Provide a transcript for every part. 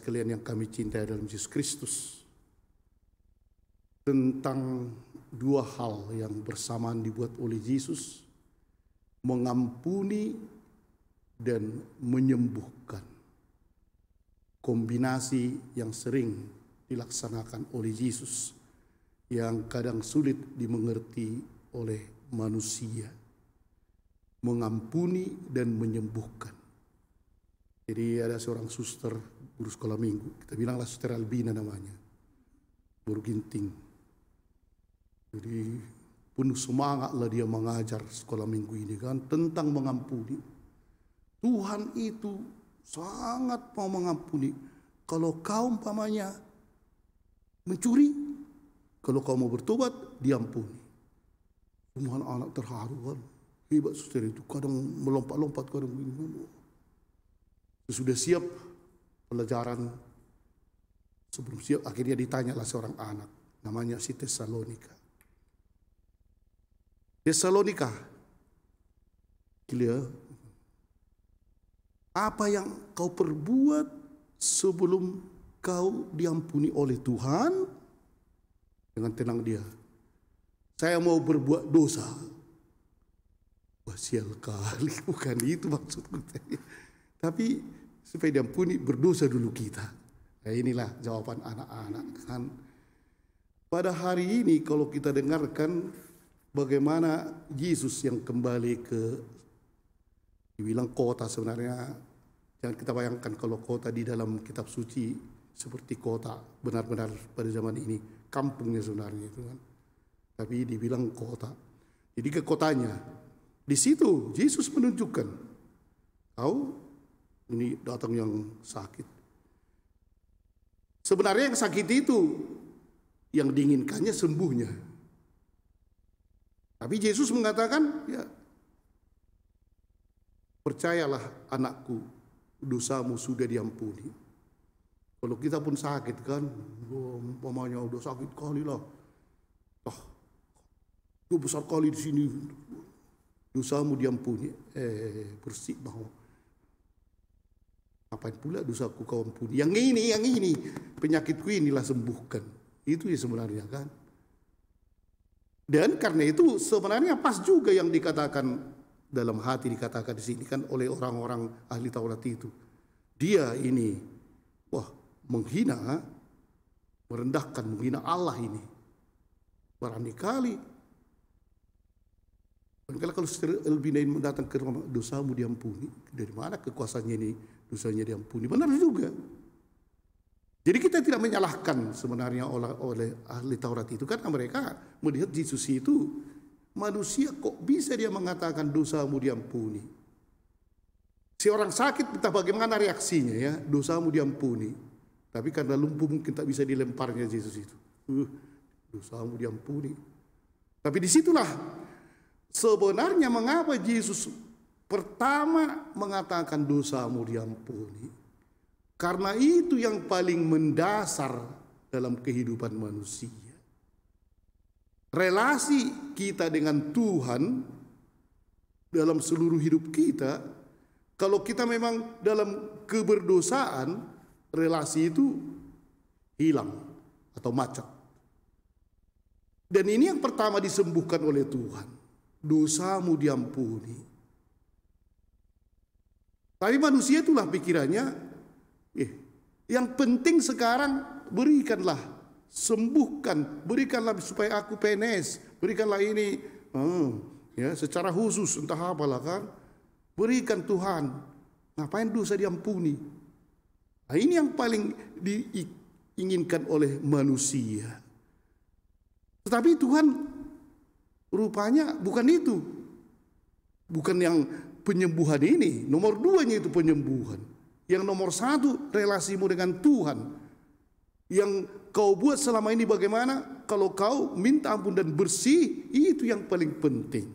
sekalian yang kami cintai dalam Yesus Kristus, tentang dua hal yang bersamaan dibuat oleh Yesus, mengampuni dan menyembuhkan. Kombinasi yang sering dilaksanakan oleh Yesus yang kadang sulit dimengerti oleh manusia. Mengampuni dan menyembuhkan. Jadi ada seorang suster guru sekolah minggu, kita bilanglah Suster Albina namanya, guru ginting. Jadi penuh semangatlah dia mengajar sekolah minggu ini kan tentang mengampuni. Tuhan itu sangat mau mengampuni. Kalau kau umpamanya mencuri, kalau kau mau bertobat, diampuni. Semua anak terharu kan. Hebat suster itu, kadang melompat-lompat, kadang begini. Sudah siap pelajaran, sebelum siap akhirnya ditanyalah seorang anak, namanya si Tesalonika. Tesalonika, gila, apa yang kau perbuat sebelum kau diampuni oleh Tuhan? Dengan tenang dia, saya mau berbuat dosa. Wah, sial kali, bukan itu maksudku. Tapi supaya diampuni, berdosa dulu kita. Nah, inilah jawaban anak-anak kan. Pada hari ini kalau kita dengarkan bagaimana Yesus yang kembali ke, dibilang kota sebenarnya, jangan kita bayangkan kalau kota di dalam kitab suci seperti kota benar-benar pada zaman ini, kampungnya sebenarnya itu kan. Tapi dibilang kota. Jadi ke kotanya, di situ Yesus menunjukkan, kau ini datang yang sakit. Sebenarnya yang sakit itu, yang diinginkannya sembuhnya. Tapi Yesus mengatakan, ya, percayalah anakku, dosamu sudah diampuni. Kalau kita pun sakit kan, umpamanya udah sakit kali lah. Itu besar kali di sini, dosamu diampuni. Bersih bahwa apain pula dosaku kau ampuni. Yang ini, penyakitku inilah sembuhkan. Itu ya sebenarnya kan. Dan karena itu sebenarnya pas juga yang dikatakan dalam hati, dikatakan di sini kan oleh orang-orang ahli Taurat itu. Dia ini, wah, menghina, merendahkan, menghina Allah ini. Berani kali. Kalau Elbina datang ke rumah, dosamu diampuni. Dari mana kekuasaannya ini, dosanya diampuni? Benar juga. Jadi kita tidak menyalahkan sebenarnya oleh ahli Taurat itu, karena mereka melihat Yesus itu manusia, kok bisa dia mengatakan dosamu diampuni. Seorang sakit entah bagaimana reaksinya ya, dosamu diampuni. Tapi karena lumpuh mungkin tak bisa dilemparnya Yesus itu. Dosamu diampuni. Tapi disitulah sebenarnya mengapa Yesus pertama mengatakan dosamu diampuni. Karena itu yang paling mendasar dalam kehidupan manusia. Relasi kita dengan Tuhan dalam seluruh hidup kita, kalau kita memang dalam keberdosaan, relasi itu hilang atau macet. Dan ini yang pertama disembuhkan oleh Tuhan. Dosamu diampuni. Tapi manusia itulah pikirannya, yang penting sekarang berikanlah, sembuhkan, berikanlah supaya aku PNS, berikanlah ini, ya secara khusus entah apalah kan, berikan Tuhan. Ngapain dosa diampuni? Nah, ini yang paling diinginkan oleh manusia. Tetapi Tuhan rupanya bukan itu, bukan yang penyembuhan ini. Nomor 2-nya itu penyembuhan. Yang nomor 1 relasimu dengan Tuhan. Yang kau buat selama ini bagaimana? Kalau kau minta ampun dan bersih, itu yang paling penting.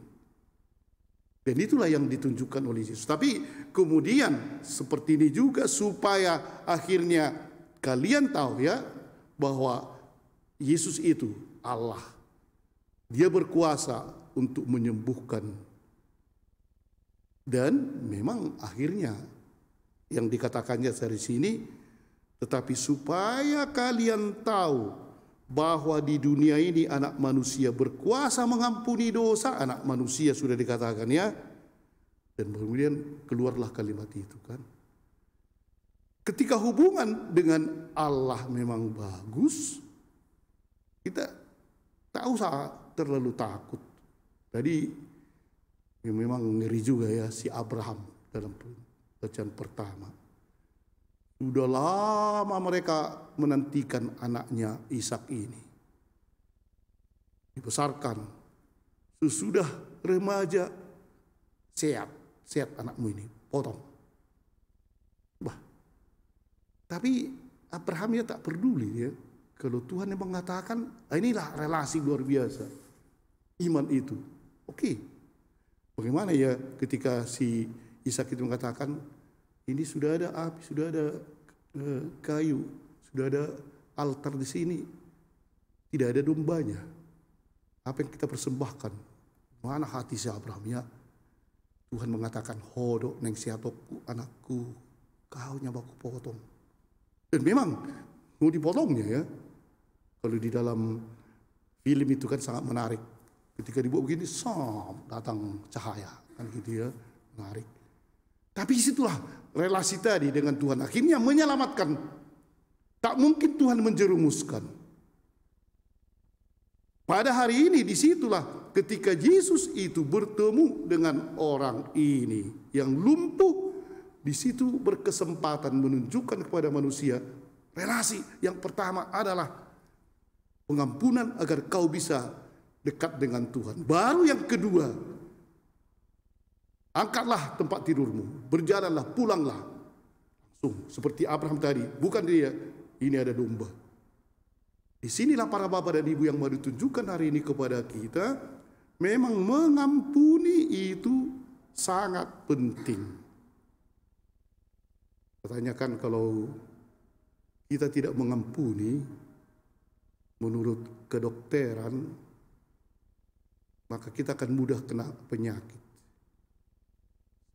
Dan itulah yang ditunjukkan oleh Yesus. Tapi kemudian seperti ini juga supaya akhirnya kalian tahu ya bahwa Yesus itu Allah. Dia berkuasa untuk menyembuhkan. Dan memang akhirnya yang dikatakannya dari sini, Tetapi supaya kalian tahu bahwa di dunia ini anak manusia berkuasa mengampuni dosa. Anak manusia sudah dikatakan ya. Dan kemudian keluarlah kalimat itu kan. Ketika hubungan dengan Allah memang bagus, kita tak usah terlalu takut. Tadi ya memang ngeri juga ya si Abraham dalam bacaan pertama. Sudah lama mereka menantikan anaknya Ishak ini. Dibesarkan. Sesudah remaja, sehat anakmu ini, potong. Bah. Tapi Abraham ya tak peduli ya. Kalau Tuhan yang mengatakan, inilah relasi luar biasa. Iman itu. Oke. Bagaimana ya ketika si Ishak itu mengatakan, ini sudah ada api, sudah ada kayu, sudah ada altar di sini. Tidak ada dombanya. Apa yang kita persembahkan? Mana hati si Abraham ya? Tuhan mengatakan, hodok neng siatoku anakku, kau nyabaku potong. Dan memang mau dipotongnya ya. Kalau di dalam film itu kan sangat menarik. Ketika dibuat begini, datang cahaya kan gitu ya, menarik. Tapi disitulah relasi tadi dengan Tuhan akhirnya menyelamatkan. Tak mungkin Tuhan menjerumuskan. Pada hari ini disitulah ketika Yesus itu bertemu dengan orang ini yang lumpuh. Di situ berkesempatan menunjukkan kepada manusia relasi yang pertama adalah pengampunan agar kau bisa dekat dengan Tuhan. Baru yang kedua, angkatlah tempat tidurmu, berjalanlah, pulanglah. Langsung seperti Abraham tadi, bukan dia, ini ada domba. Di sinilah para bapak dan ibu yang mau ditunjukkan hari ini kepada kita, memang mengampuni itu sangat penting. Pertanyakan kalau kita tidak mengampuni menurut kedokteran, maka kita akan mudah kena penyakit,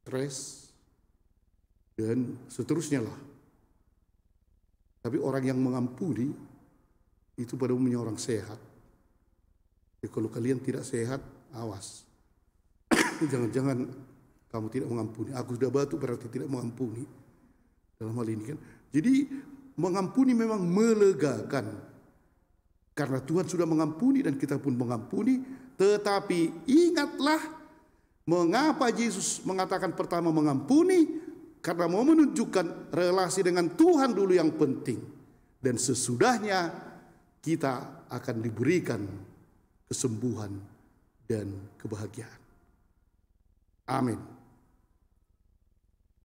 stres, dan seterusnya lah. Tapi orang yang mengampuni itu pada umumnya orang sehat. Jadi kalau kalian tidak sehat, awas. Jangan-jangan kamu tidak mengampuni. Aku sudah batuk berarti tidak mengampuni. Dalam hal ini kan. Jadi mengampuni memang melegakan. Karena Tuhan sudah mengampuni dan kita pun mengampuni. Tetapi ingatlah mengapa Yesus mengatakan pertama mengampuni. Karena mau menunjukkan relasi dengan Tuhan dulu yang penting. Dan sesudahnya kita akan diberikan kesembuhan dan kebahagiaan. Amin.